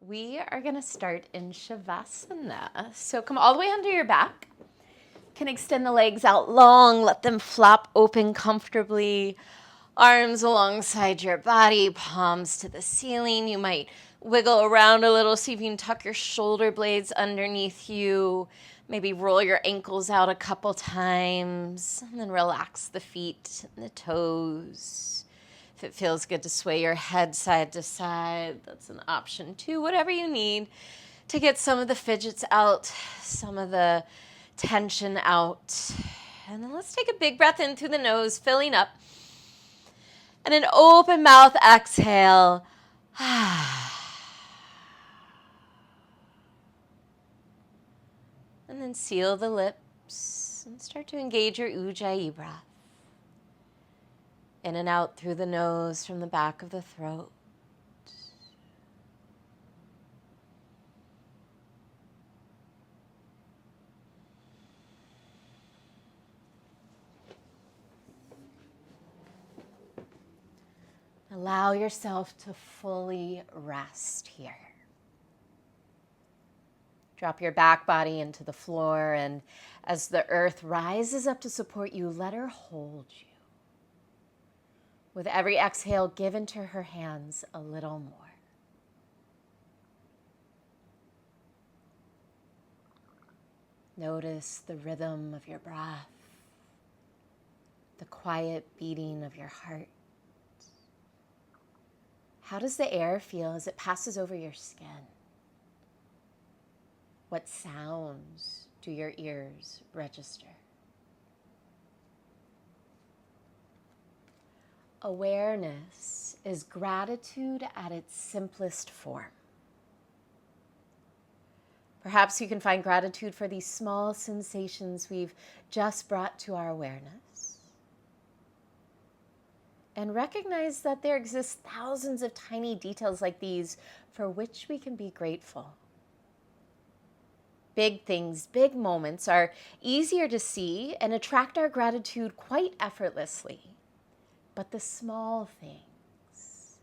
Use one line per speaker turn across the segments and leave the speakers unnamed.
we are going to start in Shavasana. So come all the way under your back. You can extend the legs out long, let them flop open comfortably. Arms alongside your body, palms to the ceiling. You might wiggle around a little, see if you can tuck your shoulder blades underneath you. Maybe roll your ankles out a couple times, and then relax the feet and the toes. If it feels good to sway your head side to side, that's an option too. Whatever you need to get some of the fidgets out, some of the tension out. And then let's take a big breath in through the nose, filling up. And an open mouth exhale. And then seal the lips and start to engage your Ujjayi breath. In and out through the nose from the back of the throat. Allow yourself to fully rest here. Drop your back body into the floor, and as the earth rises up to support you, let her hold you. With every exhale, give into her hands a little more. Notice the rhythm of your breath, the quiet beating of your heart. How does the air feel as it passes over your skin? What sounds do your ears register? Awareness is gratitude at its simplest form. Perhaps you can find gratitude for these small sensations we've just brought to our awareness. And recognize that there exist thousands of tiny details like these for which we can be grateful. Big things, big moments are easier to see and attract our gratitude quite effortlessly. But the small things,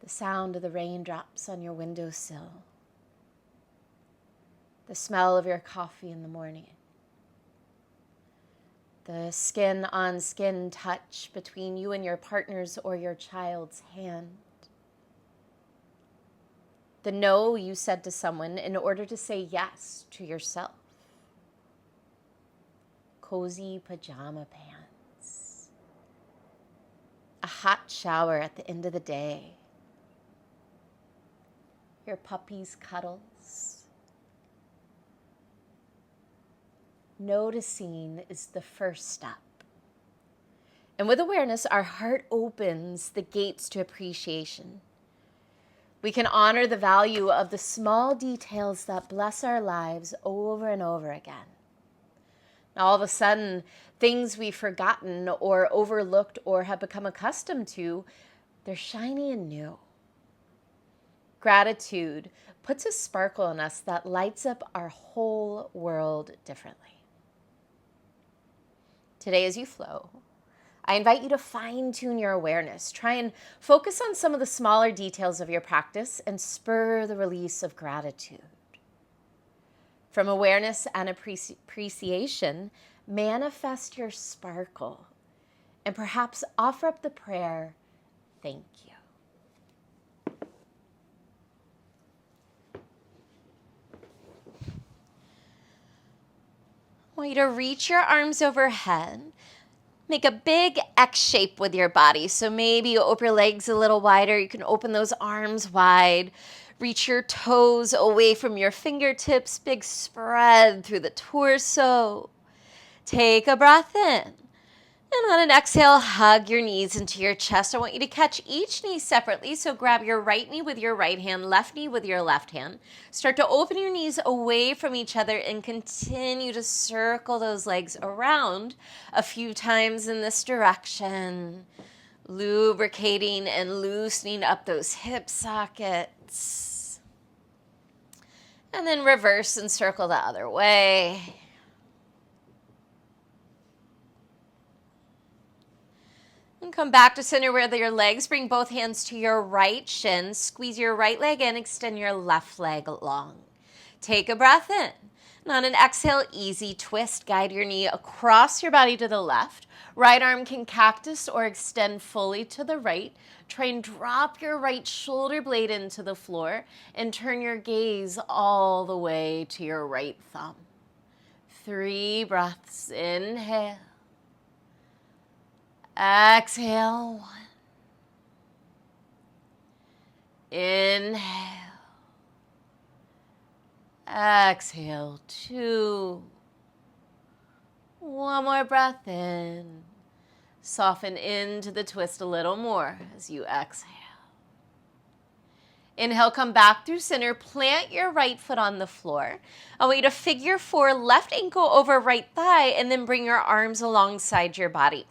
the sound of the raindrops on your windowsill, the smell of your coffee in the morning, the skin-on-skin touch between you and your partner's or your child's hand, the no you said to someone in order to say yes to yourself, cozy pajama pants, a hot shower at the end of the day, your puppy's cuddles. Noticing is the first step. And with awareness, our heart opens the gates to appreciation. We can honor the value of the small details that bless our lives over and over again. Now, all of a sudden, things we've forgotten or overlooked or have become accustomed to, they're shiny and new. Gratitude puts a sparkle in us that lights up our whole world differently. Today, as you flow, I invite you to fine-tune your awareness. Try and focus on some of the smaller details of your practice and spur the release of gratitude. From awareness and appreciation, manifest your sparkle and perhaps offer up the prayer, thank you. I want you to reach your arms overhead. Make a big X shape with your body. So maybe you open your legs a little wider. You can open those arms wide. Reach your toes away from your fingertips. Big spread through the torso. Take a breath in. And on an exhale, hug your knees into your chest. I want you to catch each knee separately. So grab your right knee with your right hand, left knee with your left hand. Start to open your knees away from each other and continue to circle those legs around a few times in this direction, lubricating and loosening up those hip sockets. And then reverse and circle the other way. And come back to center with your legs. Bring both hands to your right shin. Squeeze your right leg in. Extend your left leg long. Take a breath in. And on an exhale, easy twist. Guide your knee across your body to the left. Right arm can cactus or extend fully to the right. Try and drop your right shoulder blade into the floor and turn your gaze all the way to your right thumb. 3 breaths. Inhale. Exhale. 1. Inhale. Exhale. 2. One more breath in. Soften into the twist a little more as you exhale. Inhale, come back through center. Plant your right foot on the floor. I want you to figure 4, left ankle over right thigh, and then bring your arms alongside your body.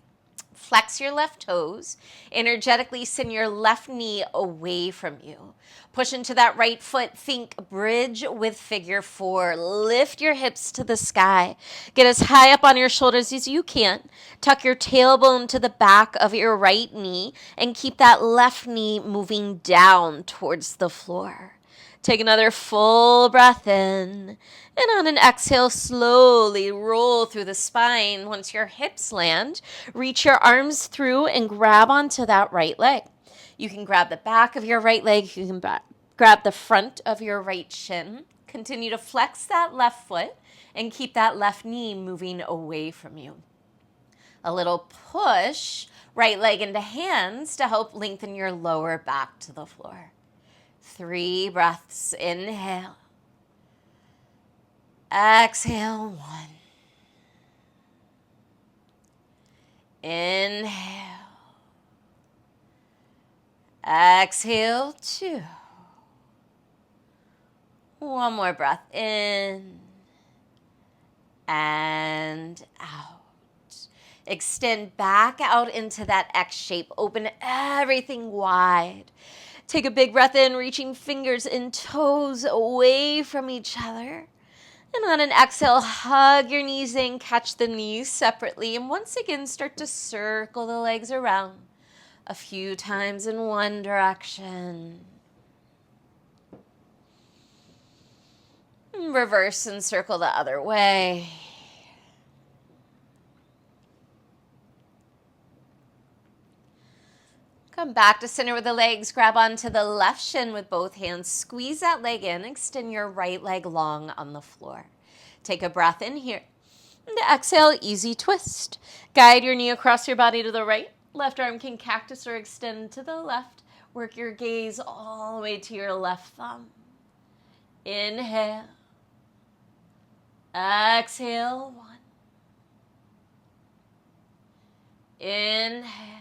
Flex your left toes. Energetically send your left knee away from you. Push into that right foot. Think bridge with figure 4. Lift your hips to the sky. Get as high up on your shoulders as you can. Tuck your tailbone to the back of your right knee and keep that left knee moving down towards the floor. Take another full breath in. And on an exhale, slowly roll through the spine. Once your hips land, reach your arms through and grab onto that right leg. You can grab the back of your right leg. You can grab the front of your right shin. Continue to flex that left foot and keep that left knee moving away from you. A little push, right leg into hands to help lengthen your lower back to the floor. 3 breaths. Inhale. Exhale. 1. Inhale. Exhale. 2. One more breath in and out. Extend back out into that X shape. Open everything wide. Take a big breath in, reaching fingers and toes away from each other. And on an exhale, hug your knees in, catch the knees separately, and once again start to circle the legs around a few times in one direction. And reverse and circle the other way. Come back to center with the legs. Grab onto the left shin with both hands. Squeeze that leg in. Extend your right leg long on the floor. Take a breath in here. And exhale, easy twist. Guide your knee across your body to the right. Left arm can cactus or extend to the left. Work your gaze all the way to your left thumb. Inhale. Exhale. 1. Inhale.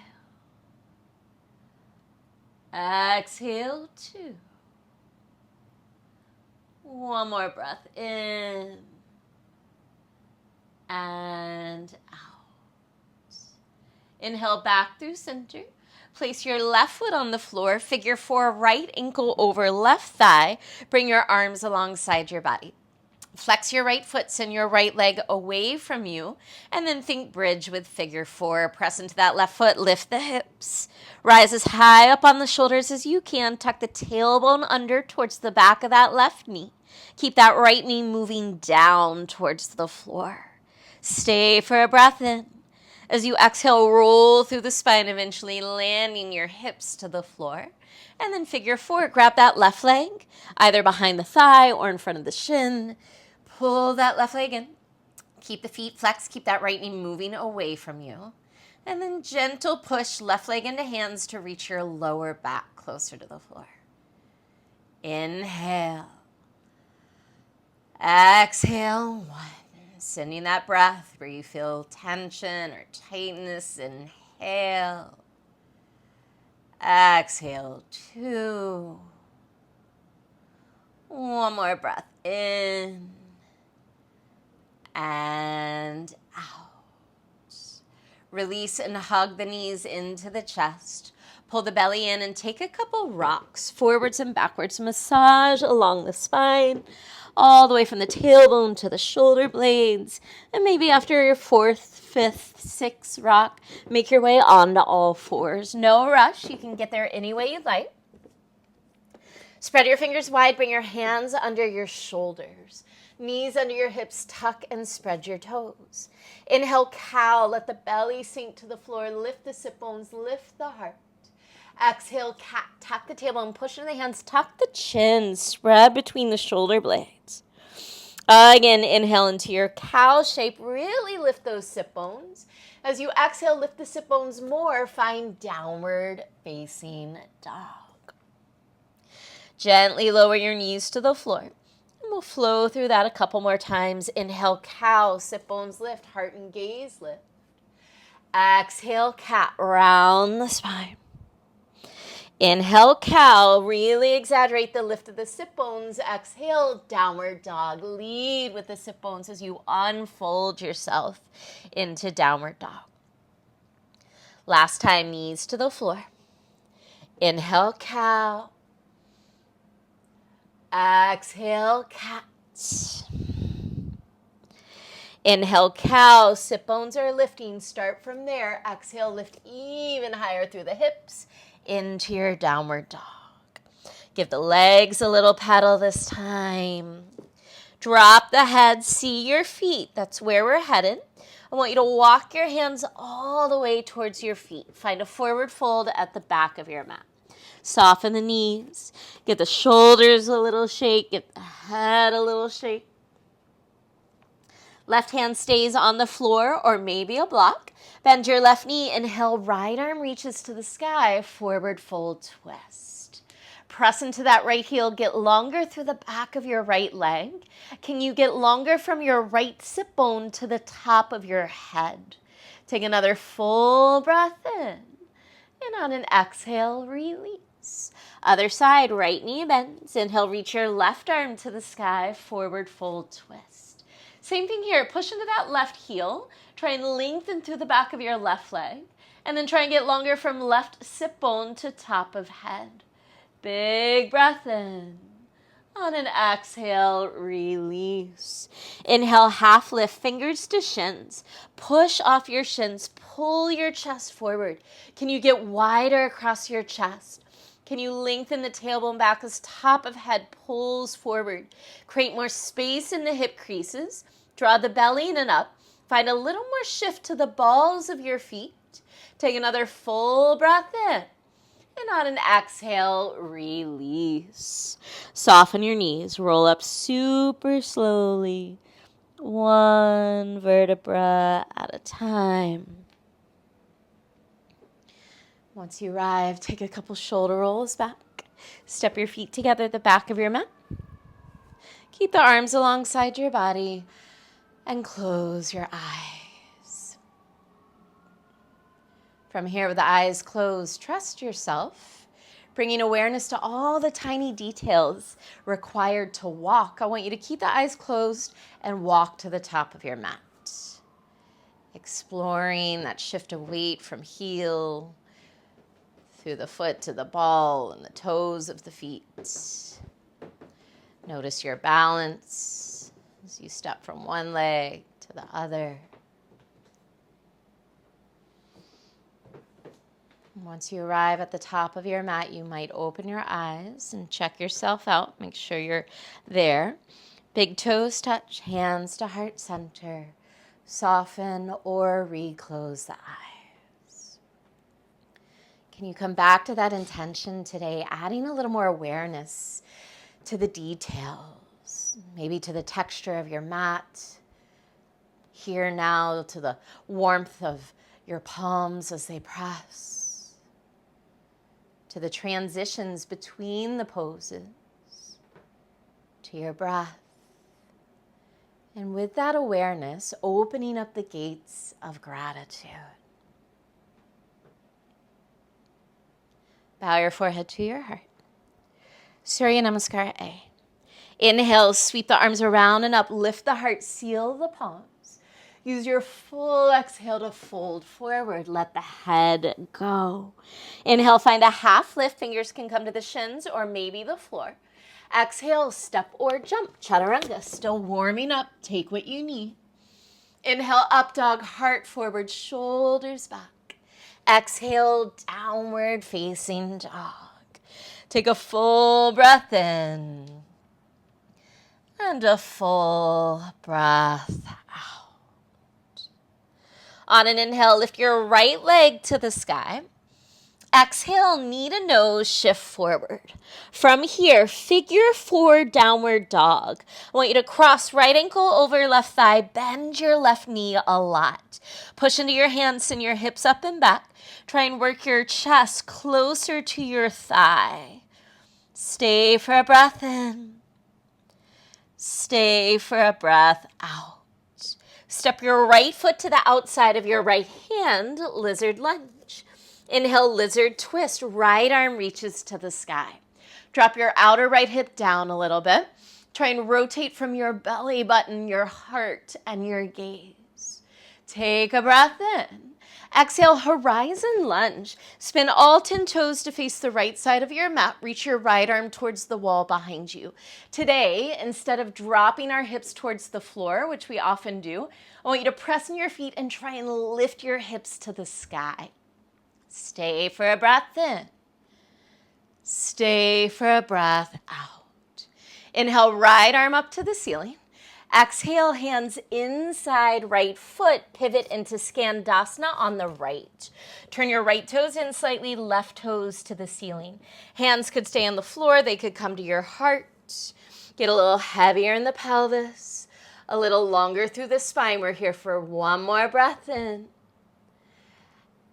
Exhale. 2. One more breath in and out. Inhale back through center. Place your left foot on the floor. Figure 4, right ankle over left thigh. Bring your arms alongside your body. Flex your right foot, send your right leg away from you, and then think bridge with figure 4. Press into that left foot, lift the hips. Rise as high up on the shoulders as you can. Tuck the tailbone under towards the back of that left knee. Keep that right knee moving down towards the floor. Stay for a breath in. As you exhale, roll through the spine, eventually landing your hips to the floor. And then figure 4, grab that left leg, either behind the thigh or in front of the shin. Pull that left leg in. Keep the feet flexed. Keep that right knee moving away from you. And then gentle push left leg into hands to reach your lower back closer to the floor. Inhale. Exhale. 1. Sending that breath where you feel tension or tightness. Inhale. Exhale. 2. One more breath in and out. Release and hug the knees into the chest. Pull the belly in and take a couple rocks forwards and backwards. Massage along the spine. all the way from the tailbone to the shoulder blades. And maybe after your fourth, fifth, sixth rock, make your way onto all fours. No rush. You can get there any way you'd like. Spread your fingers wide. Bring your hands under your shoulders. Knees under your hips. Tuck and spread your toes. Inhale, cow. Let the belly sink to the floor. Lift the sit bones. Lift the heart. Exhale, cat. Tuck the tailbone. Push into the hands. Tuck the chin. Spread between the shoulder blades. Again, inhale into your cow shape. Really lift those sit bones. As you exhale, lift the sit bones more. Find downward facing dog. Gently lower your knees to the floor. And we'll flow through that a couple more times. Inhale, cow. Sit bones lift. Heart and gaze lift. Exhale, cat. Round the spine. Inhale, cow. Really exaggerate the lift of the sit bones. Exhale, downward dog. Lead with the sit bones as you unfold yourself into downward dog. Last time, knees to the floor. Inhale, cow. Exhale, cat. Inhale, cow. Sit bones are lifting. Start from there. Exhale, lift even higher through the hips into your downward dog. Give the legs a little pedal this time. Drop the head. See your feet. That's where we're headed. I want you to walk your hands all the way towards your feet. Find a forward fold at the back of your mat. Soften the knees. Get the shoulders a little shake. Get the head a little shake. Left hand stays on the floor or maybe a block. Bend your left knee. Inhale, right arm reaches to the sky. Forward fold twist. Press into that right heel. Get longer through the back of your right leg. Can you get longer from your right sit bone to the top of your head? Take another full breath in. And on an exhale, release. Other side, right knee bends. Inhale, reach your left arm to the sky. Forward fold twist. Same thing here. Push into that left heel. Try and lengthen through the back of your left leg. And then try and get longer from left sit bone to top of head. Big breath in. On an exhale, release. Inhale, half lift, fingers to shins. Push off your shins. Pull your chest forward. Can you get wider across your chest? Can you lengthen the tailbone back as top of head pulls forward? Create more space in the hip creases. Draw the belly in and up. Find a little more shift to the balls of your feet. Take another full breath in. And on an exhale, release. Soften your knees. Roll up super slowly. One vertebra at a time. Once you arrive, take a couple shoulder rolls back. Step your feet together at the back of your mat. Keep the arms alongside your body and close your eyes. From here, with the eyes closed, trust yourself, bringing awareness to all the tiny details required to walk. I want you to keep the eyes closed and walk to the top of your mat. Exploring that shift of weight from heel through the foot to the ball and the toes of the feet. Notice your balance as you step from one leg to the other. Once you arrive at the top of your mat, you might open your eyes and check yourself out. Make sure you're there. Big toes touch, hands to heart center. Soften or reclose the eyes. Can you come back to that intention today, adding a little more awareness to the details, maybe to the texture of your mat, here now to the warmth of your palms as they press, to the transitions between the poses, to your breath. And with that awareness, opening up the gates of gratitude. Bow your forehead to your heart. Surya Namaskar A. Inhale, sweep the arms around and up, lift the heart, seal the palms. Use your full exhale to fold forward. Let the head go. Inhale, find a half lift. Fingers can come to the shins or maybe the floor. Exhale, step or jump, chaturanga. Still warming up, take what you need. Inhale, up dog, heart forward, shoulders back. Exhale, downward facing dog. Take a full breath in and a full breath out. On an inhale, lift your right leg to the sky. Exhale, knee to nose, shift forward. From here, figure four, downward dog. I want you to cross right ankle over left thigh, bend your left knee a lot. Push into your hands, send your hips up and back. Try and work your chest closer to your thigh. Stay for a breath in. Stay for a breath out. Step your right foot to the outside of your right hand, lizard lunge. Inhale, lizard twist, right arm reaches to the sky. Drop your outer right hip down a little bit. Try and rotate from your belly button, your heart, and your gaze. Take a breath in. Exhale, horizon lunge. Spin all 10 toes to face the right side of your mat. Reach your right arm towards the wall behind you. Today, instead of dropping our hips towards the floor, which we often do, I want you to press in your feet and try and lift your hips to the sky. Stay for a breath in. Stay for a breath out. Inhale, right arm up to the ceiling. Exhale, hands inside right foot, pivot into Skandasana on the right. Turn your right toes in slightly, left toes to the ceiling. Hands could stay on the floor, they could come to your heart. Get a little heavier in the pelvis, a little longer through the spine. We're here for one more breath in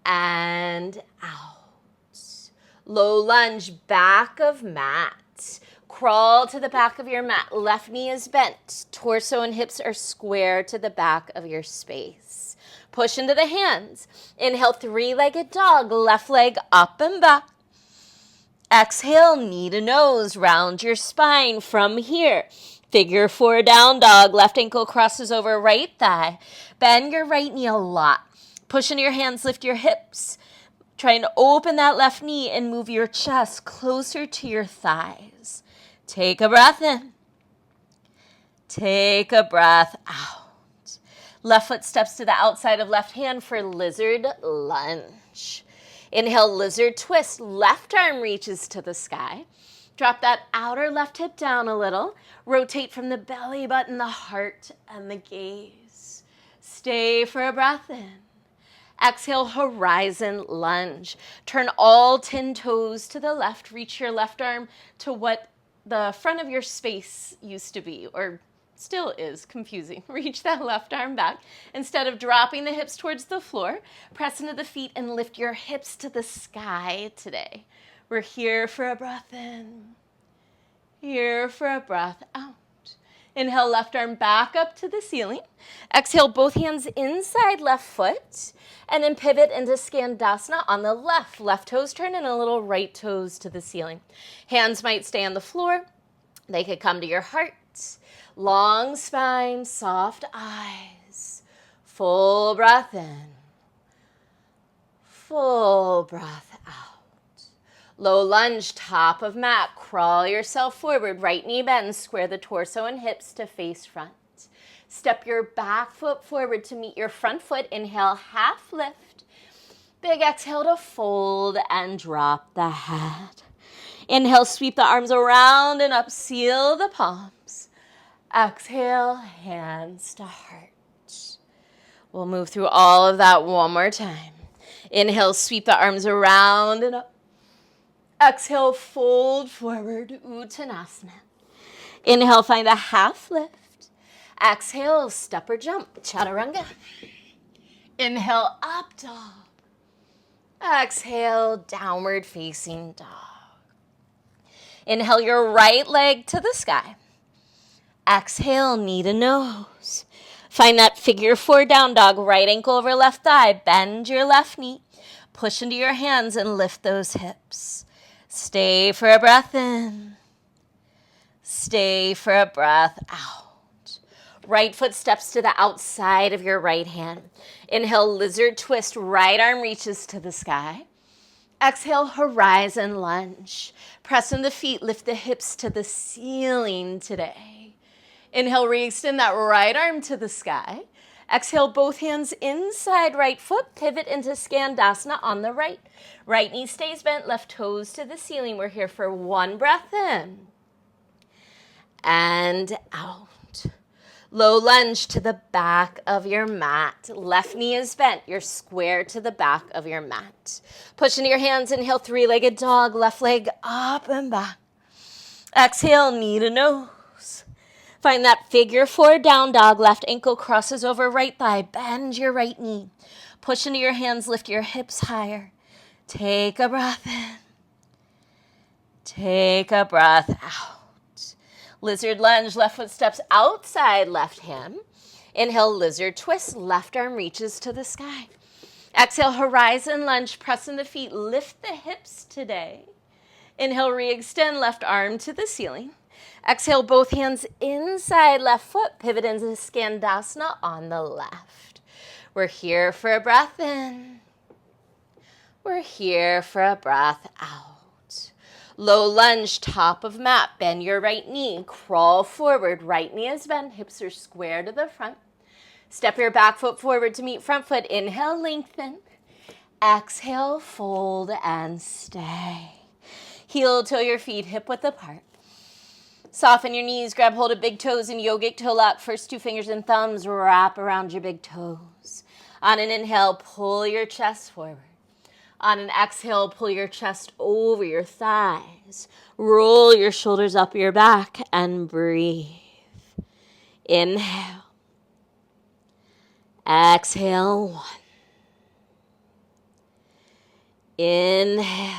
and out. Low lunge, back of mat. Crawl to the back of your mat. Left knee is bent. Torso and hips are square to the back of your space. Push into the hands. Inhale, three-legged dog. Left leg up and back. Exhale, knee to nose. Round your spine from here. Figure four, down dog. Left ankle crosses over right thigh. Bend your right knee a lot. Push into your hands, lift your hips. Try and open that left knee and move your chest closer to your thighs. Take a breath in. Take a breath out. Left foot steps to the outside of left hand for lizard lunge. Inhale, lizard twist. Left arm reaches to the sky. Drop that outer left hip down a little. Rotate from the belly button, the heart, and the gaze. Stay for a breath in. Exhale, horizon lunge. Turn all 10 toes to the left. Reach your left arm to what the front of your space used to be, or still is confusing. Reach that left arm back. Instead of dropping the hips towards the floor, press into the feet and lift your hips to the sky today. We're here for a breath in. Here for a breath out. Inhale, left arm back up to the ceiling. Exhale, both hands inside left foot. And then pivot into Skandasana on the left. Left toes turn and a little right toes to the ceiling. Hands might stay on the floor. They could come to your heart. Long spine, soft eyes. Full breath in. Full breath out. Low lunge, top of mat. Crawl yourself forward. Right knee bends. Square the torso and hips to face front. Step your back foot forward to meet your front foot. Inhale, half lift. Big exhale to fold and drop the head. Inhale, sweep the arms around and up. Seal the palms. Exhale, hands to heart. We'll move through all of that one more time. Inhale, sweep the arms around and up. Exhale, fold forward, Uttanasana. Inhale, find a half lift. Exhale, step or jump, chaturanga. Inhale, up dog. Exhale, downward facing dog. Inhale your right leg to the sky. Exhale, knee to nose. Find that figure four down dog, right ankle over left thigh. Bend your left knee. Push into your hands and lift those hips. Stay for a breath in. Stay for a breath out. Right foot steps to the outside of your right hand. Inhale, lizard twist. Right arm reaches to the sky. Exhale, horizon lunge. Press in the feet, lift the hips to the ceiling today. Inhale, re-extend that right arm to the sky. Exhale, both hands inside right foot, pivot into Skandasana on the right. Right knee stays bent, left toes to the ceiling. We're here for one breath in and out. Low lunge to the back of your mat. Left knee is bent. You're square to the back of your mat. Push into your hands. Inhale, three-legged dog. Left leg up and back. Exhale, knee to nose. Find that figure four down dog. Left ankle crosses over right thigh. Bend your right knee. Push into your hands. Lift your hips higher. Take a breath in. Take a breath out. Lizard lunge, left foot steps outside left hand. Inhale, lizard twist, left arm reaches to the sky. Exhale, horizon lunge, press in the feet, lift the hips today. Inhale, re-extend, left arm to the ceiling. Exhale, both hands inside left foot, pivot into Skandasana on the left. We're here for a breath in. We're here for a breath out. Low lunge, top of mat, bend your right knee, crawl forward, right knee is bent, hips are square to the front. Step your back foot forward to meet front foot, inhale, lengthen. Exhale, fold and stay. Heel toe your feet hip width apart. Soften your knees, grab hold of big toes in yogic toe lock. First two fingers and thumbs wrap around your big toes. On an inhale, pull your chest forward. On an exhale, pull your chest over your thighs. Roll your shoulders up your back and breathe. Inhale. Exhale, one. Inhale.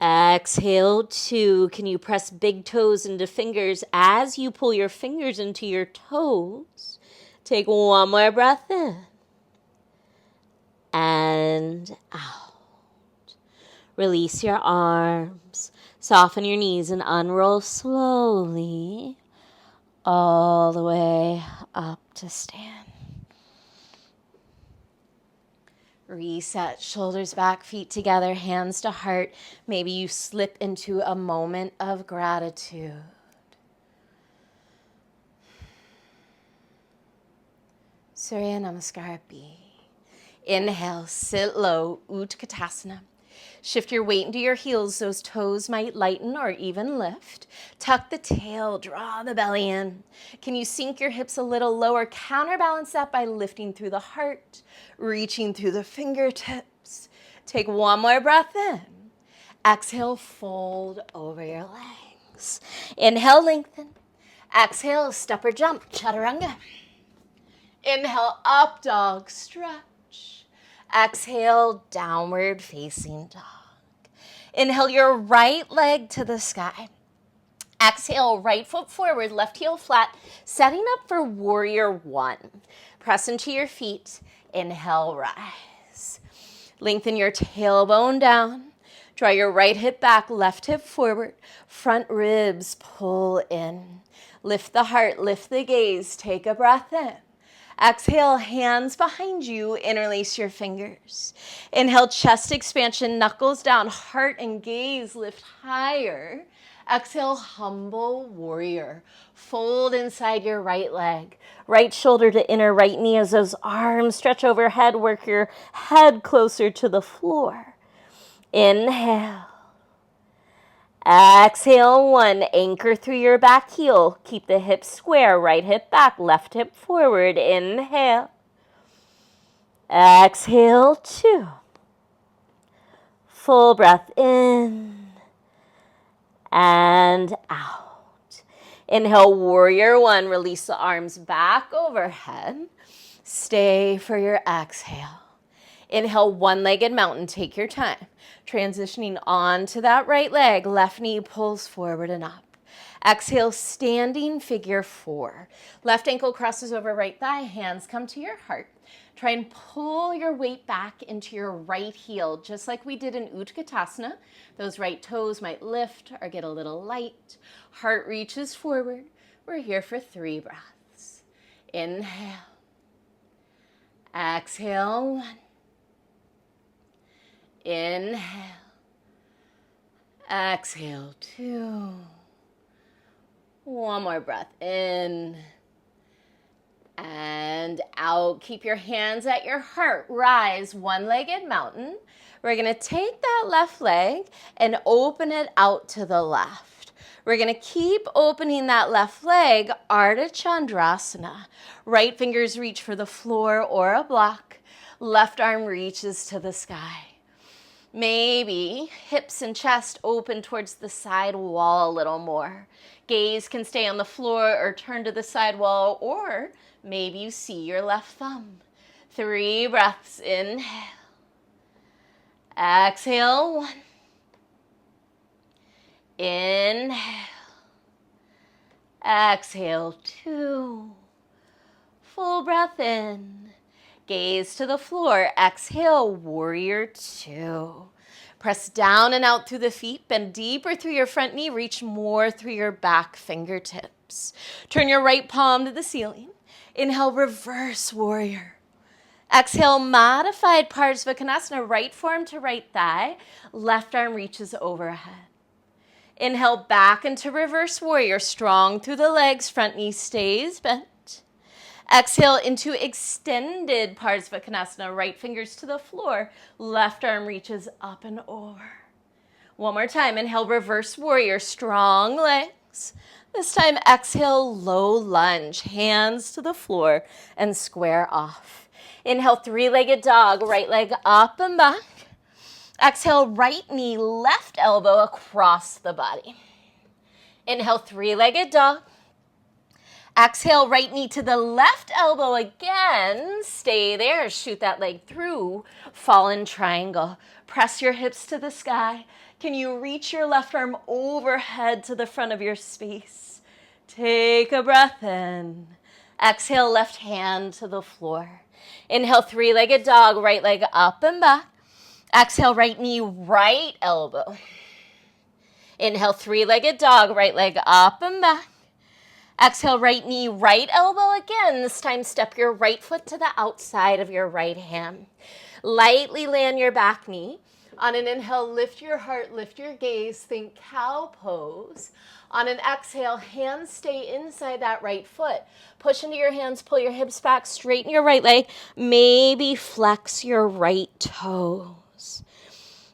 Exhale, two. Can you press big toes into fingers as you pull your fingers into your toes? Take one more breath in. And out. Release your arms. Soften your knees and unroll slowly all the way up to stand. Reset, shoulders back, feet together, hands to heart. Maybe you slip into a moment of gratitude. Surya Namaskar B. Inhale, sit low, Utkatasana. Shift your weight into your heels. Those toes might lighten or even lift. Tuck the tail, draw the belly in. Can you sink your hips a little lower? Counterbalance that by lifting through the heart, reaching through the fingertips. Take one more breath in. Exhale, fold over your legs. Inhale, lengthen. Exhale, step or jump, chaturanga. Inhale, up dog, stretch. Exhale, downward facing dog. Inhale your right leg to the sky. Exhale, right foot forward, left heel flat, setting up for warrior one. Press into your feet. Inhale, rise. Lengthen your tailbone down. Draw your right hip back, left hip forward. Front ribs pull in. Lift the heart, lift the gaze. Take a breath in. Exhale, hands behind you, interlace your fingers. Inhale, chest expansion, knuckles down, heart and gaze lift higher. Exhale, humble warrior. Fold inside your right leg. Right shoulder to inner right knee as those arms stretch overhead, work your head closer to the floor. Inhale. Exhale, one. Anchor through your back heel. Keep the hips square. Right hip back, left hip forward. Inhale. Exhale, two. Full breath in and out. Inhale, warrior one. Release the arms back overhead. Stay for your exhale. Inhale, one-legged mountain. Take your time. Transitioning onto that right leg. Left knee pulls forward and up. Exhale, standing figure four. Left ankle crosses over right thigh. Hands come to your heart. Try and pull your weight back into your right heel, just like we did in Utkatasana. Those right toes might lift or get a little light. Heart reaches forward. We're here for 3 breaths. Inhale. Exhale, 1. Inhale. Exhale, 2. One more breath in and out. Keep your hands at your heart. Rise, one-legged mountain. We're going to take that left leg and open it out to the left. We're going to keep opening that left leg, Ardha Chandrasana. Right fingers reach for the floor or a block. Left arm reaches to the sky. Maybe hips and chest open towards the side wall a little more. Gaze can stay on the floor or turn to the side wall, or maybe you see your left thumb. 3 breaths. Inhale. Exhale, 1. Inhale. Exhale, 2. Full breath in. Gaze to the floor. Exhale, warrior 2. Press down and out through the feet. Bend deeper through your front knee. Reach more through your back fingertips. Turn your right palm to the ceiling. Inhale, reverse warrior. Exhale, modified Parsvakonasana, right forearm to right thigh. Left arm reaches overhead. Inhale, back into reverse warrior. Strong through the legs. Front knee stays bent. Exhale into extended Parsvakonasana, right fingers to the floor, left arm reaches up and over. One more time, inhale, reverse warrior, strong legs. This time, exhale, low lunge, hands to the floor and square off. Inhale, 3-legged dog, right leg up and back. Exhale, right knee, left elbow across the body. Inhale, 3-legged dog. Exhale, right knee to the left elbow again. Stay there. Shoot that leg through. Fallen triangle. Press your hips to the sky. Can you reach your left arm overhead to the front of your space? Take a breath in. Exhale, left hand to the floor. Inhale, 3-legged dog. Right leg up and back. Exhale, right knee, right elbow. Inhale, 3-legged dog. Right leg up and back. Exhale, right knee, right elbow again. This time, step your right foot to the outside of your right hand. Lightly land your back knee. On an inhale, lift your heart, lift your gaze. Think cow pose. On an exhale, hands stay inside that right foot. Push into your hands, pull your hips back, straighten your right leg. Maybe flex your right toes.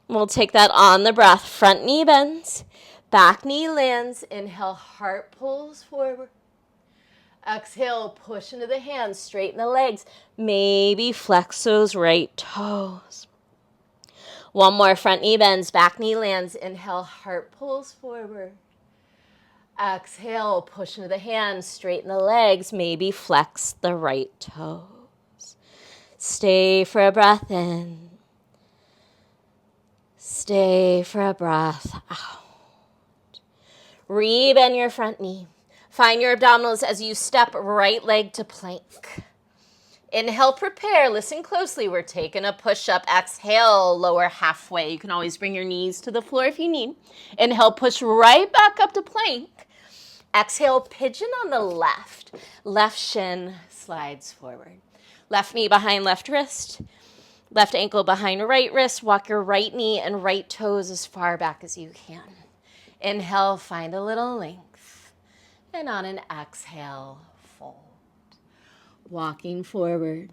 We'll take that on the breath. Front knee bends. Back knee lands. Inhale, heart pulls forward. Exhale, push into the hands, straighten the legs. Maybe flex those right toes. One more, front knee bends, back knee lands. Inhale, heart pulls forward. Exhale, push into the hands, straighten the legs. Maybe flex the right toes. Stay for a breath in. Stay for a breath out. Rebend your front knee. Find your abdominals as you step right leg to plank. Inhale, prepare. Listen closely. We're taking a push-up. Exhale, lower halfway. You can always bring your knees to the floor if you need. Inhale, push right back up to plank. Exhale, pigeon on the left. Left shin slides forward. Left knee behind left wrist. Left ankle behind right wrist. Walk your right knee and right toes as far back as you can. Inhale, find a little length. And on an exhale, fold. Walking forward.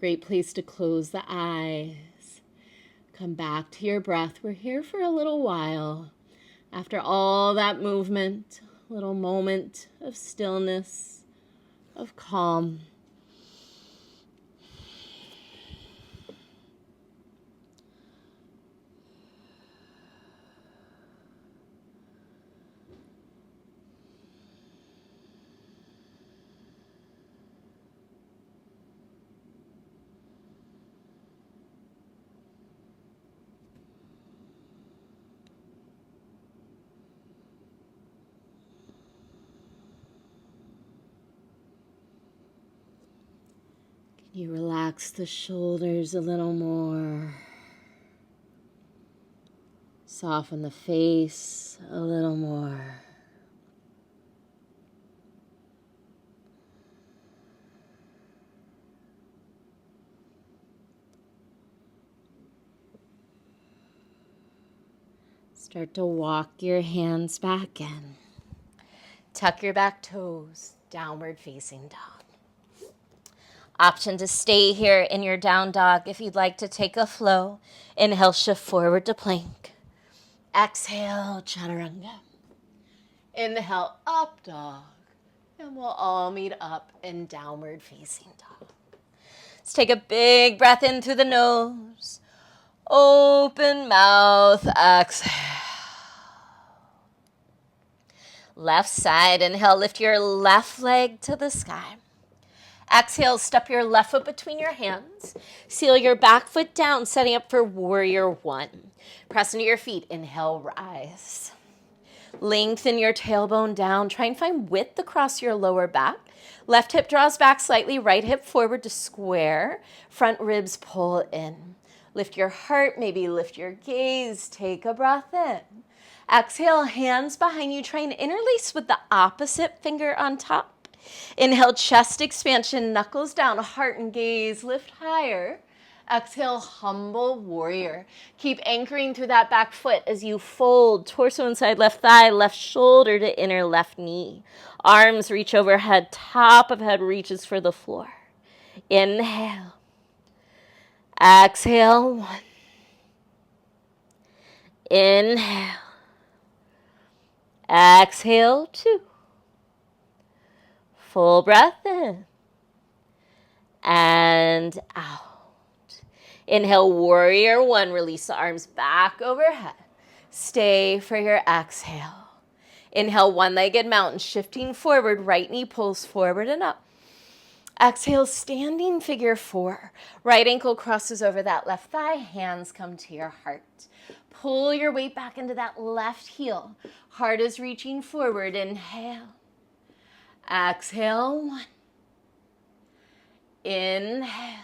Great place to close the eyes. Come back to your breath. We're here for a little while. After all that movement, a little moment of stillness, of calm. You relax the shoulders a little more. Soften the face a little more. Start to walk your hands back in. Tuck your back toes, downward facing dog. Option to stay here in your down dog if you'd like to take a flow. Inhale, shift forward to plank. Exhale, chaturanga. Inhale, up dog. And we'll all meet up in downward facing dog. Let's take a big breath in through the nose. Open mouth, exhale. Left side, inhale, lift your left leg to the sky. Exhale, step your left foot between your hands. Seal your back foot down, setting up for warrior one. Press into your feet, inhale, rise. Lengthen your tailbone down. Try and find width across your lower back. Left hip draws back slightly, right hip forward to square. Front ribs pull in. Lift your heart, maybe lift your gaze. Take a breath in. Exhale, hands behind you. Try and interlace with the opposite finger on top. Inhale, chest expansion, knuckles down, heart and gaze, lift higher. Exhale, humble warrior. Keep anchoring through that back foot as you fold, torso inside left thigh, left shoulder to inner left knee. Arms reach overhead, top of head reaches for the floor. Inhale. Exhale, one. Inhale. Exhale, two. Full breath in. And out. Inhale, warrior one. Release the arms back overhead. Stay for your exhale. Inhale, one-legged mountain, shifting forward. Right knee pulls forward and up. Exhale, standing figure four. Right ankle crosses over that left thigh. Hands come to your heart. Pull your weight back into that left heel. Heart is reaching forward. Inhale. Exhale, one. Inhale.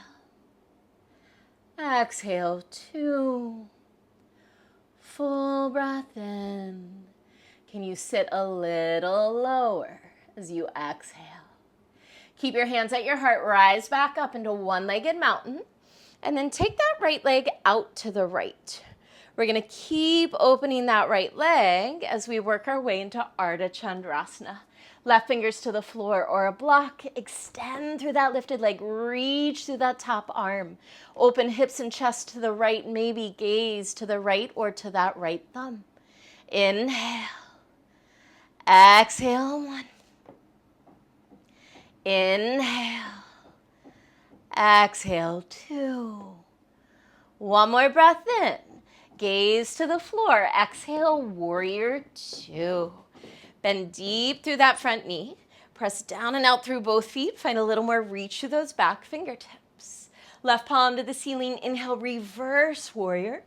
Exhale, two. Full breath in. Can you sit a little lower as you exhale? Keep your hands at your heart. Rise back up into one-legged mountain. And then take that right leg out to the right. We're going to keep opening that right leg as we work our way into Ardha Chandrasana. Left fingers to the floor or a block. Extend through that lifted leg. Reach through that top arm. Open hips and chest to the right. Maybe gaze to the right or to that right thumb. Inhale. Exhale, one. Inhale. Exhale, two. One more breath in. Gaze to the floor. Exhale, warrior two. Bend deep through that front knee. Press down and out through both feet. Find a little more reach through those back fingertips. Left palm to the ceiling. Inhale, reverse warrior.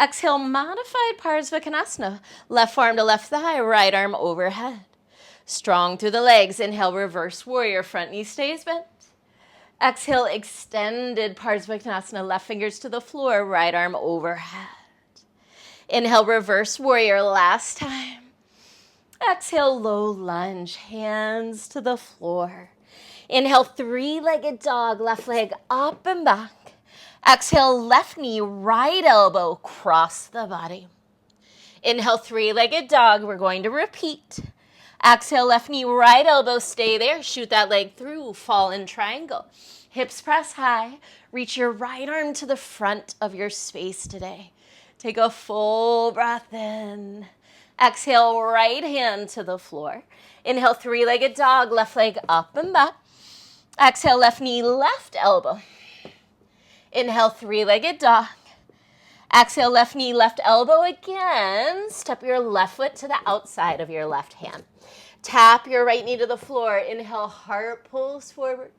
Exhale, modified Parsvakonasana. Left arm to left thigh, right arm overhead. Strong through the legs. Inhale, reverse warrior. Front knee stays bent. Exhale, extended Parsvakonasana. Left fingers to the floor, right arm overhead. Inhale, reverse warrior. Last time. Exhale, low lunge, hands to the floor. Inhale, three-legged dog, left leg up and back. Exhale, left knee, right elbow, cross the body. Inhale, three-legged dog. We're going to repeat. Exhale, left knee, right elbow, stay there. Shoot that leg through, fall in triangle. Hips press high. Reach your right arm to the front of your space today. Take a full breath in. Exhale, right hand to the floor. Inhale, three-legged dog, left leg up and back. Exhale, left knee, left elbow. Inhale, three-legged dog. Exhale, left knee, left elbow again. Step your left foot to the outside of your left hand. Tap your right knee to the floor. Inhale, heart pulls forward.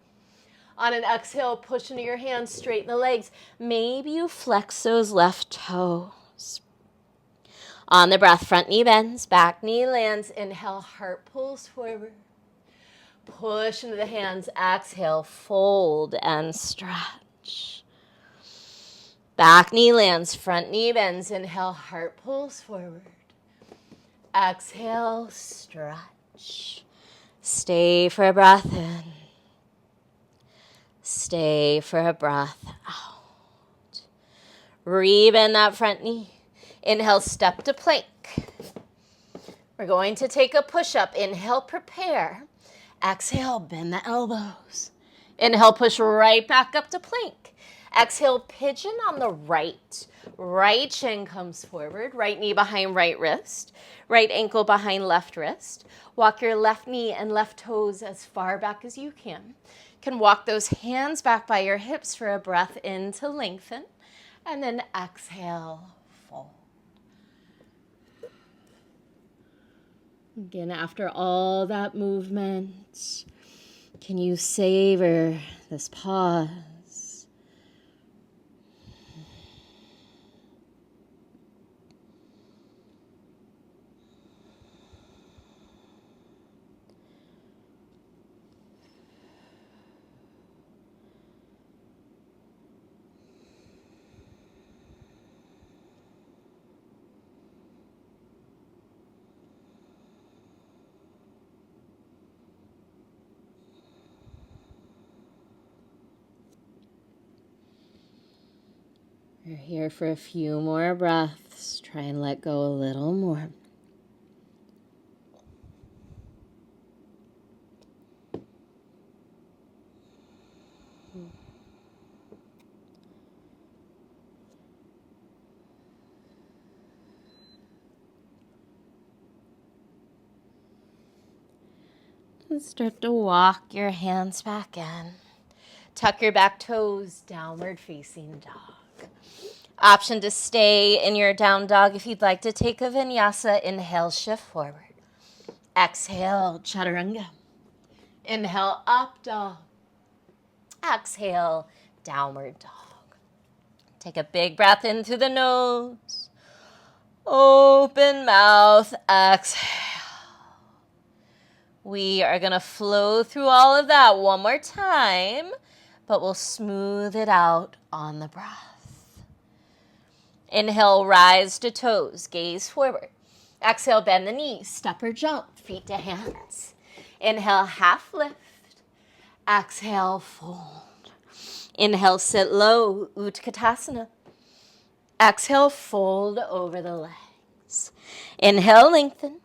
On an exhale, push into your hands, straighten the legs. Maybe you flex those left toes. On the breath, front knee bends, back knee lands. Inhale, heart pulls forward. Push into the hands. Exhale, fold and stretch. Back knee lands, front knee bends. Inhale, heart pulls forward. Exhale, stretch. Stay for a breath in. Stay for a breath out. Rebend that front knee. Inhale, step to plank. We're going to take a push-up. Inhale, prepare. Exhale, bend the elbows. Inhale, push right back up to plank. Exhale, pigeon on the right. Right shin comes forward. Right knee behind right wrist. Right ankle behind left wrist. Walk your left knee and left toes as far back as you can. You can walk those hands back by your hips for a breath in to lengthen. And then exhale, fold. Again, after all that movement, can you savor this pause? We're here for a few more breaths. Try and let go a little more. And start to walk your hands back in. Tuck your back toes, downward facing dog. Option to stay in your down dog if you'd like to take a vinyasa. Inhale, shift forward. Exhale, chaturanga. Inhale, up dog. Exhale, downward dog. Take a big breath in through the nose. Open mouth, exhale. We are going to flow through all of that one more time, but we'll smooth it out on the breath. Inhale, rise to toes, gaze forward. Exhale, bend the knees, step or jump, feet to hands. Inhale, half lift. Exhale, fold. Inhale, sit low, Utkatasana. Exhale, fold over the legs. Inhale, lengthen.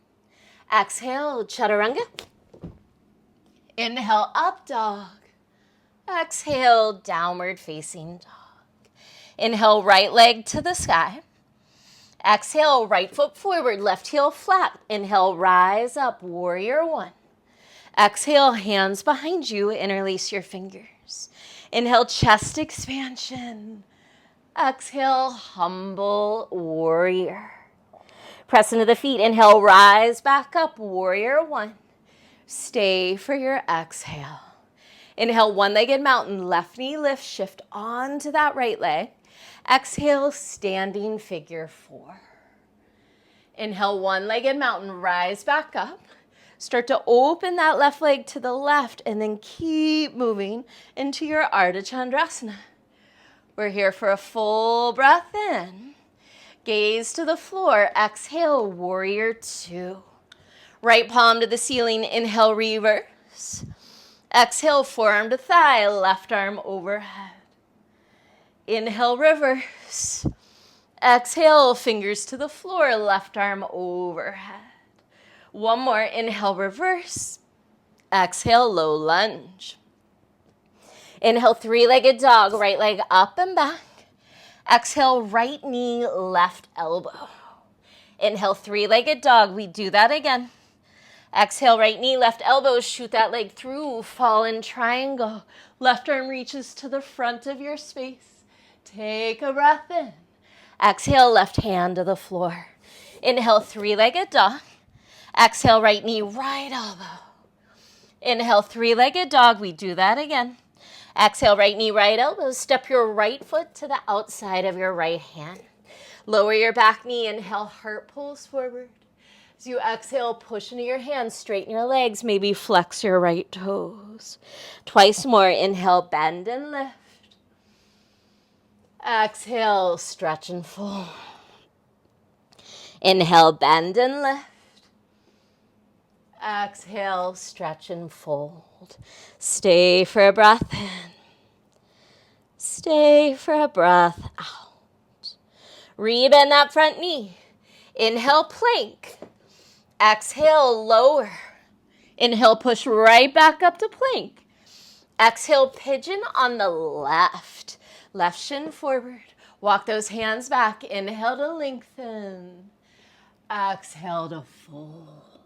Exhale, chaturanga. Inhale, up dog. Exhale, downward facing dog. Inhale, right leg to the sky. Exhale, right foot forward, left heel flat. Inhale, rise up, warrior one. Exhale, hands behind you, interlace your fingers. Inhale, chest expansion. Exhale, humble warrior. Press into the feet. Inhale, rise back up, warrior one. Stay for your exhale. Inhale, one-legged mountain, left knee lift, shift onto that right leg. Exhale, standing figure four. Inhale, one-legged mountain, rise back up. Start to open that left leg to the left and then keep moving into your Ardha Chandrasana. We're here for a full breath in. Gaze to the floor. Exhale, warrior two. Right palm to the ceiling. Inhale, reverse. Exhale, forearm to thigh, left arm overhead. Inhale, reverse. Exhale, fingers to the floor, left arm overhead. One more. Inhale, reverse. Exhale, low lunge. Inhale, three-legged dog, right leg up and back. Exhale, right knee, left elbow. Inhale, three-legged dog. We do that again. Exhale, right knee, left elbow. Shoot that leg through. Fallen triangle. Left arm reaches to the front of your space. Take a breath in. Exhale, left hand to the floor. Inhale, three-legged dog. Exhale, right knee, right elbow. Inhale, three-legged dog. We do that again. Exhale, right knee, right elbow. Step your right foot to the outside of your right hand. Lower your back knee. Inhale, heart pulls forward. As you exhale, push into your hands, straighten your legs, maybe flex your right toes. Twice more. Inhale, bend and lift. Exhale, stretch and fold. Inhale, bend and lift. Exhale, stretch and fold. Stay for a breath in. Stay for a breath out. Rebend that front knee. Inhale, plank. Exhale, lower. Inhale, push right back up to plank. Exhale, pigeon on the left. Left shin forward. Walk those hands back. Inhale to lengthen. Exhale to fold.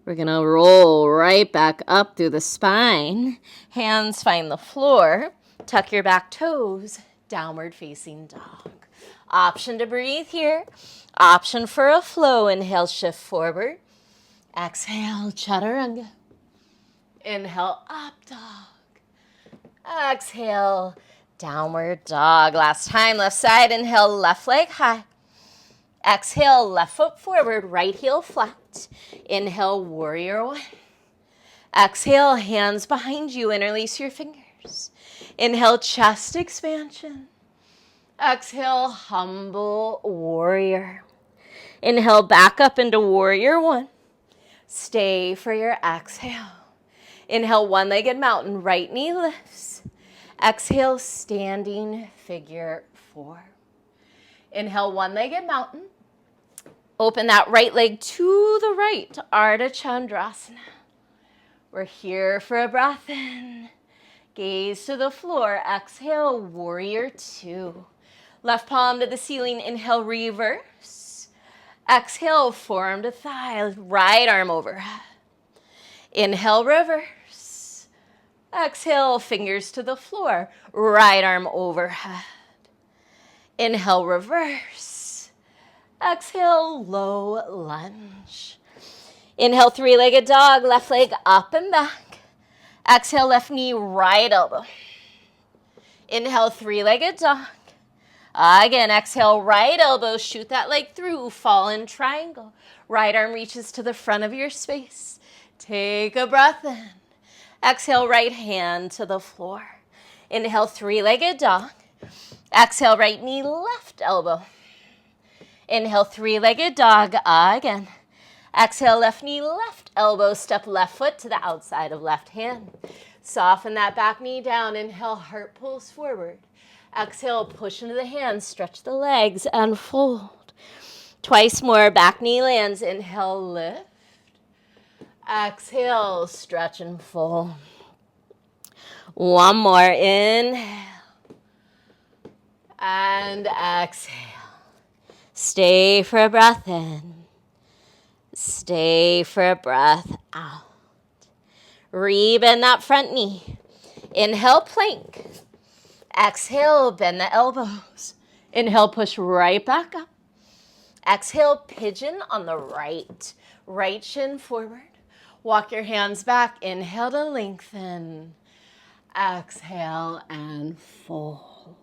We're going to roll right back up through the spine. Hands find the floor. Tuck your back toes. Downward facing dog. Option to breathe here. Option for a flow. Inhale, shift forward. Exhale, chaturanga. Inhale, up dog. Exhale, downward dog. Last time, left side. Inhale, left leg high. Exhale, left foot forward, right heel flat. Inhale, warrior one. Exhale, hands behind you. Interlace your fingers. Inhale, chest expansion. Exhale, humble warrior. Inhale, back up into warrior one. Stay for your exhale. Inhale, one-legged mountain, right knee lifts. Exhale, standing figure four. Inhale, one-legged mountain. Open that right leg to the right, Ardha Chandrasana. We're here for a breath in. Gaze to the floor. Exhale, warrior two. Left palm to the ceiling. Inhale, reverse. Exhale, forearm to thigh. Right arm overhead. Inhale, reverse. Exhale, fingers to the floor. Right arm overhead. Inhale, reverse. Exhale, low lunge. Inhale, three-legged dog. Left leg up and back. Exhale, left knee, right elbow. Inhale, three-legged dog. Again, exhale, right elbow. Shoot that leg through. Fall in triangle. Right arm reaches to the front of your space. Take a breath in. Exhale, right hand to the floor. Inhale, three-legged dog. Exhale, right knee, left elbow. Inhale, three-legged dog again. Exhale, left knee, left elbow. Step left foot to the outside of left hand. Soften that back knee down. Inhale, heart pulls forward. Exhale, push into the hands. Stretch the legs and fold. Twice more, back knee lands. Inhale, lift. Exhale, stretch and fold. One more, inhale. And exhale. Stay for a breath in. Stay for a breath out. Rebend that front knee. Inhale, plank. Exhale, bend the elbows. Inhale, push right back up. Exhale, pigeon on the right. Right shin forward. Walk your hands back. Inhale to lengthen. Exhale and fold.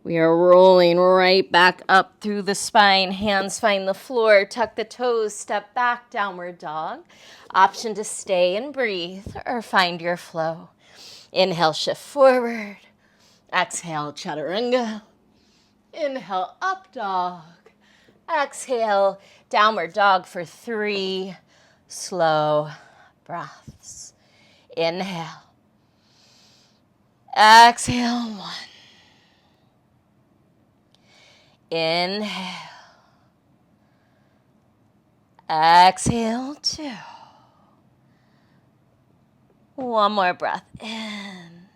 We are rolling right back up through the spine. Hands find the floor. Tuck the toes. Step back. Downward dog. Option to stay and breathe or find your flow. Inhale, shift forward. Exhale, chaturanga. Inhale, up dog. Exhale, downward dog for 3 slow breaths. Inhale. Exhale, 1. Inhale. Exhale, 2. One more breath in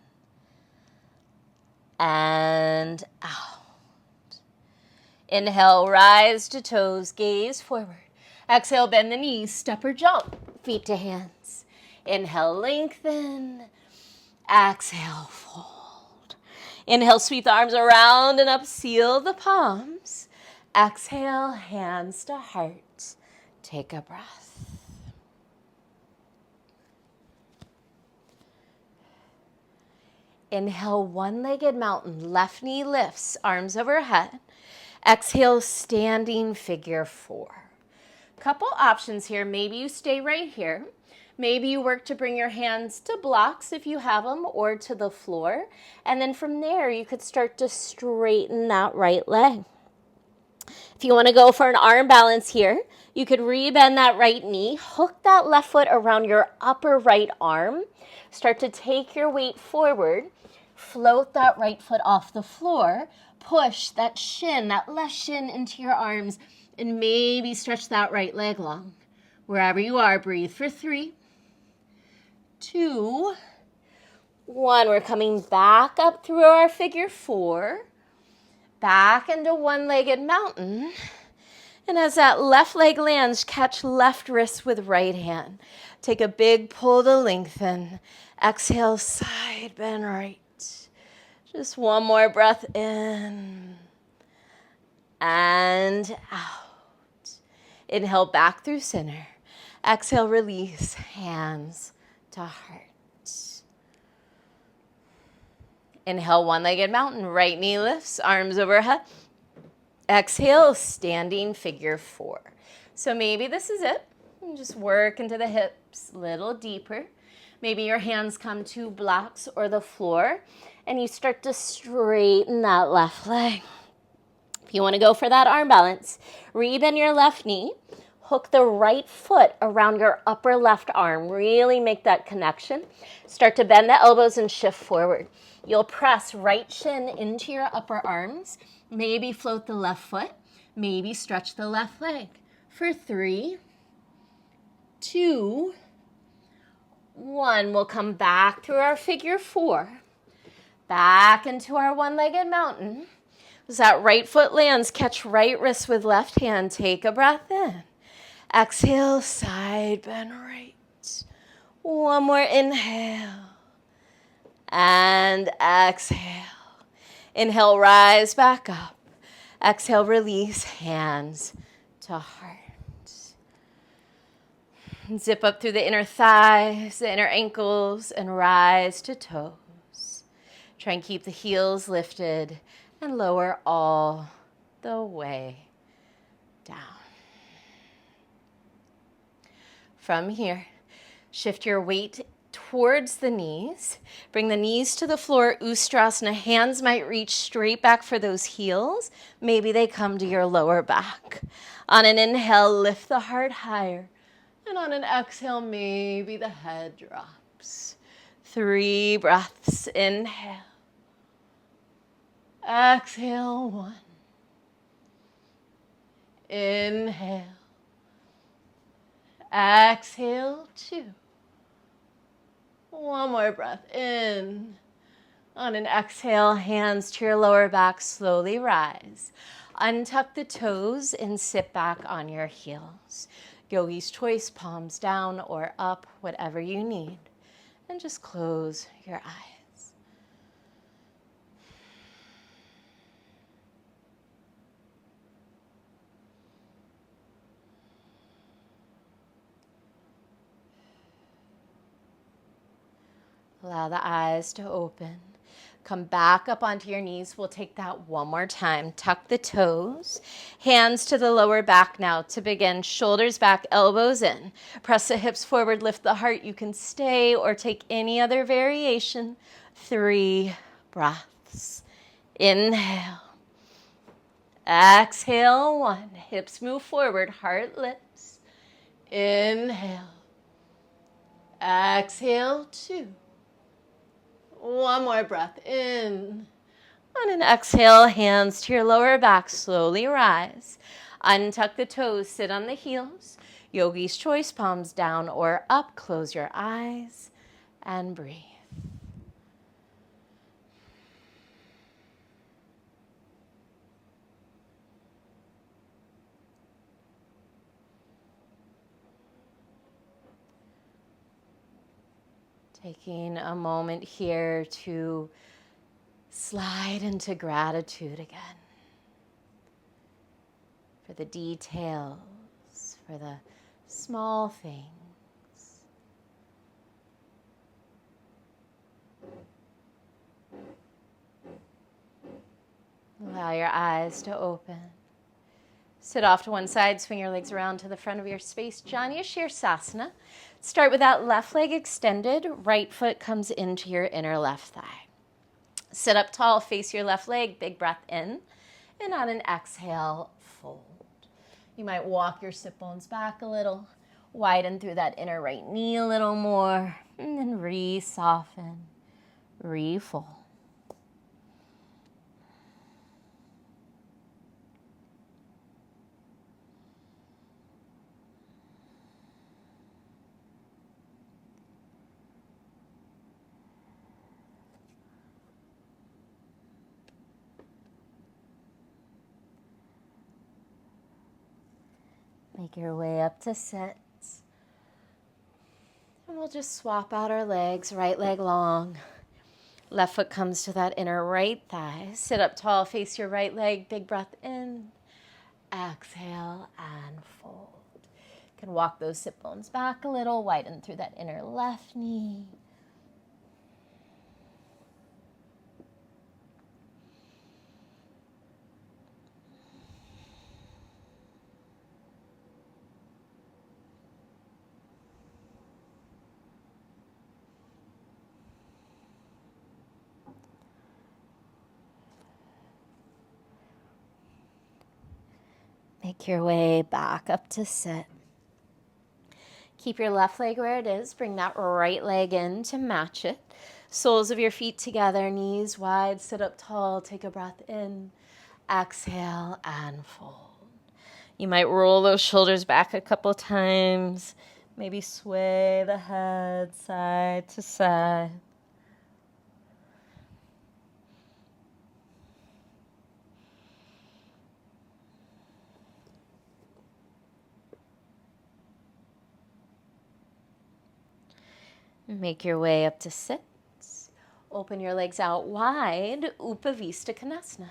and out. Inhale, rise to toes, gaze forward. Exhale, bend the knees, step or jump, feet to hands. Inhale, lengthen. Exhale, fold. Inhale, sweep the arms around and up, seal the palms. Exhale, hands to heart. Take a breath. Inhale, one-legged mountain. Left knee lifts, arms overhead. Exhale, standing figure 4. Couple options here. Maybe you stay right here. Maybe you work to bring your hands to blocks if you have them or to the floor. And then from there, you could start to straighten that right leg. If you want to go for an arm balance here, you could rebend that right knee, hook that left foot around your upper right arm, start to take your weight forward, float that right foot off the floor, push that shin, that left shin into your arms, and maybe stretch that right leg long. Wherever you are, breathe for 3, 2, 1. We're coming back up through our figure 4, back into one-legged mountain. And as that left leg lands, catch left wrist with right hand. Take a big pull to lengthen. Exhale, side bend right. Just one more breath in and out. Inhale back through center. Exhale, release, hands to heart. Inhale, one-legged mountain. Right knee lifts, arms overhead. Exhale, standing figure 4. So maybe this is it. And just work into the hips a little deeper. Maybe your hands come to blocks or the floor, and you start to straighten that left leg. If you want to go for that arm balance, rebend your left knee. Hook the right foot around your upper left arm. Really make that connection. Start to bend the elbows and shift forward. You'll press right shin into your upper arms. Maybe float the left foot. Maybe stretch the left leg. For 3, 2, 1. We'll come back through our figure 4. Back into our one-legged mountain. As that right foot lands, catch right wrist with left hand. Take a breath in. Exhale, side bend right. One more inhale. And exhale. Inhale, rise back up. Exhale, release, hands to heart. Zip up through the inner thighs, the inner ankles, and rise to toes. Try and keep the heels lifted and lower all the way down. From here, shift your weight towards the knees. Bring the knees to the floor, Ustrasana. Hands might reach straight back for those heels. Maybe they come to your lower back. On an inhale, lift the heart higher. And on an exhale, maybe the head drops. 3 breaths. Inhale. Exhale, 1. Inhale. Exhale, 2. One more breath in. On an exhale, hands to your lower back, slowly rise. Untuck the toes and sit back on your heels. Yogi's choice, palms down or up, whatever you need. And just close your eyes. Allow the eyes to open. Come back up onto your knees. We'll take that one more time. Tuck the toes. Hands to the lower back now to begin. Shoulders back, elbows in. Press the hips forward, lift the heart. You can stay or take any other variation. 3 breaths. Inhale. Exhale, 1. Hips move forward, heart lifts. Inhale. Exhale, 2. One more breath in. On an exhale, hands to your lower back, slowly rise. Untuck the toes, sit on the heels. Yogi's choice, palms down or up. Close your eyes and breathe. Taking a moment here to slide into gratitude again for the details, for the small things. Allow your eyes to open. Sit off to one side, swing your legs around to the front of your space. Janya Shirsasana. Start with that left leg extended. Right foot comes into your inner left thigh. Sit up tall, face your left leg. Big breath in. And on an exhale, fold. You might walk your sit bones back a little. Widen through that inner right knee a little more. And then re-soften, re-fold. Make your way up to sit. And we'll just swap out our legs, right leg long. Left foot comes to that inner right thigh. Sit up tall, face your right leg, big breath in. Exhale and fold. You can walk those sit bones back a little, widen through that inner left knee. Make your way back up to sit. Keep your left leg where it is. Bring that right leg in to match it. Soles of your feet together, knees wide, sit up tall. Take a breath in. Exhale and fold. You might roll those shoulders back a couple times. Maybe sway the head side to side. Make your way up to sit. Open your legs out wide, Upavista Konasana.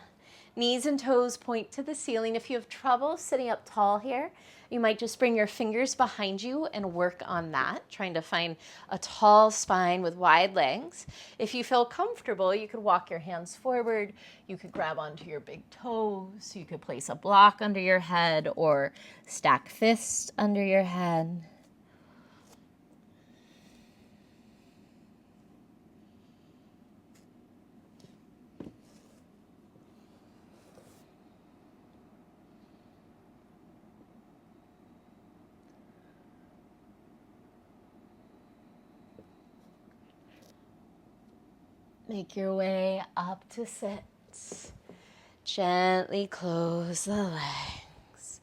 Knees and toes point to the ceiling. If you have trouble sitting up tall here, you might just bring your fingers behind you and work on that, trying to find a tall spine with wide legs. If you feel comfortable, you could walk your hands forward. You could grab onto your big toes. You could place a block under your head or stack fists under your head. Make your way up to sit. Gently close the legs.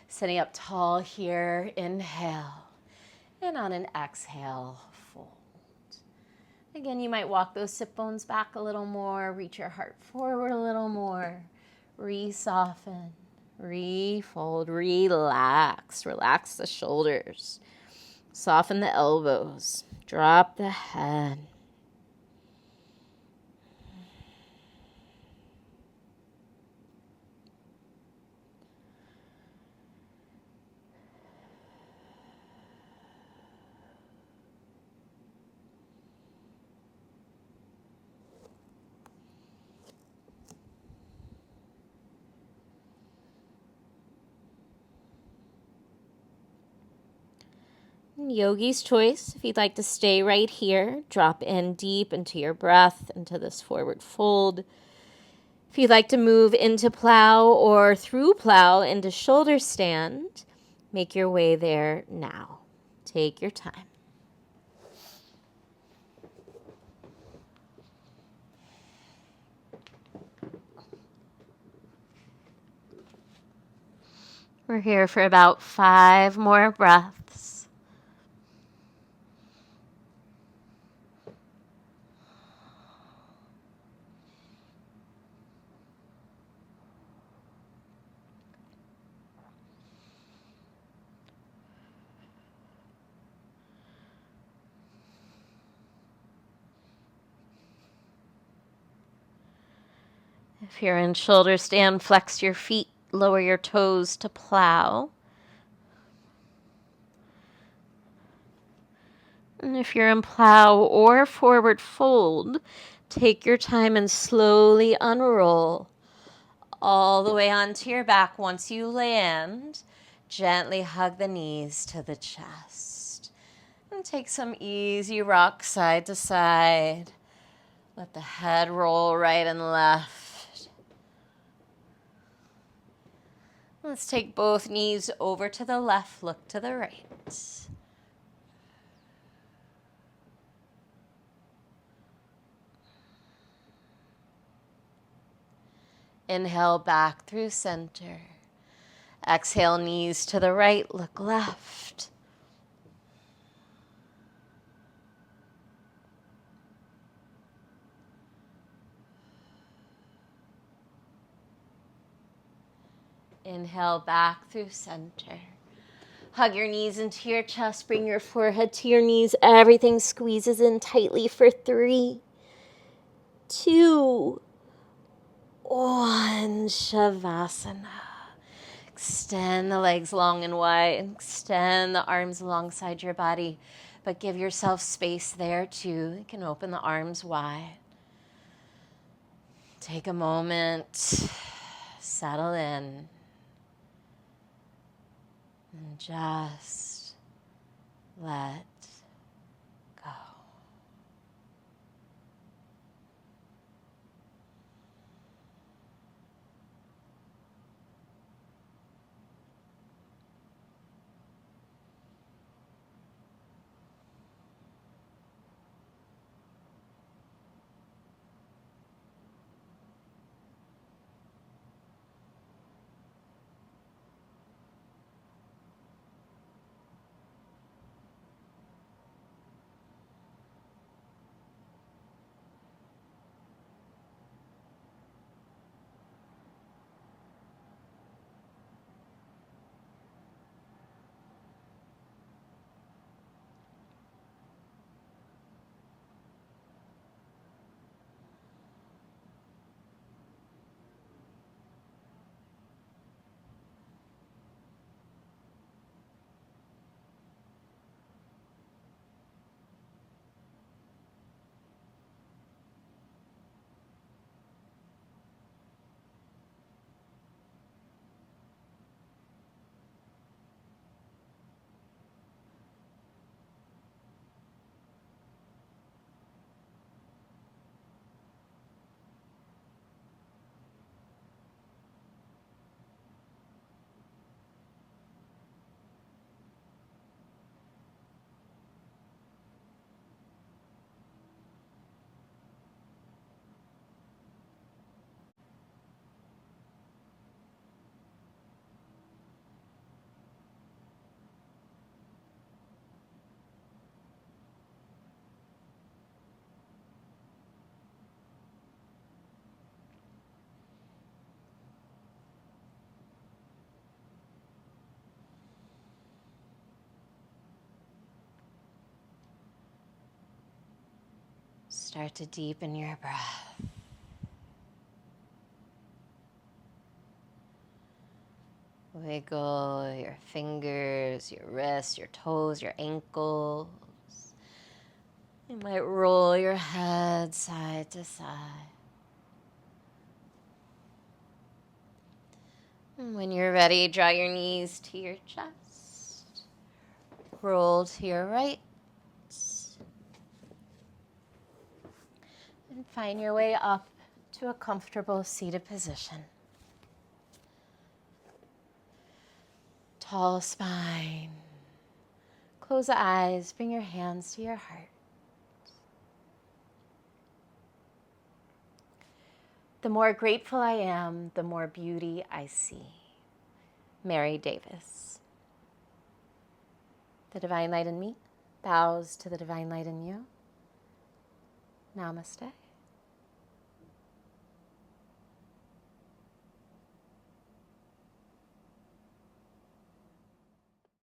Sitting up tall here, inhale. And on an exhale, fold. Again, you might walk those sit bones back a little more, reach your heart forward a little more, re-soften, refold, relax. Relax the shoulders, soften the elbows, drop the head. Yogi's choice. If you'd like to stay right here, drop in deep into your breath, into this forward fold. If you'd like to move into plow or through plow into shoulder stand, make your way there now. Take your time. We're here for about 5 more breaths. If you're in shoulder stand, flex your feet, lower your toes to plow. And if you're in plow or forward fold, take your time and slowly unroll all the way onto your back. Once you land, gently hug the knees to the chest. And take some easy rock side to side. Let the head roll right and left. Let's take both knees over to the left, look to the right. Inhale back through center. Exhale, knees to the right, look left. Inhale back through center. Hug your knees into your chest. Bring your forehead to your knees. Everything squeezes in tightly for 3, 2, 1. Shavasana. Extend the legs long and wide. Extend the arms alongside your body. But give yourself space there too. You can open the arms wide. Take a moment. Settle in. And just let go. Start to deepen your breath. Wiggle your fingers, your wrists, your toes, your ankles. You might roll your head side to side. And when you're ready, draw your knees to your chest. Roll to your right. And find your way up to a comfortable seated position. Tall spine. Close the eyes, bring your hands to your heart. The more grateful I am, the more beauty I see. Mary Davis. The divine light in me bows to the divine light in you. Namaste.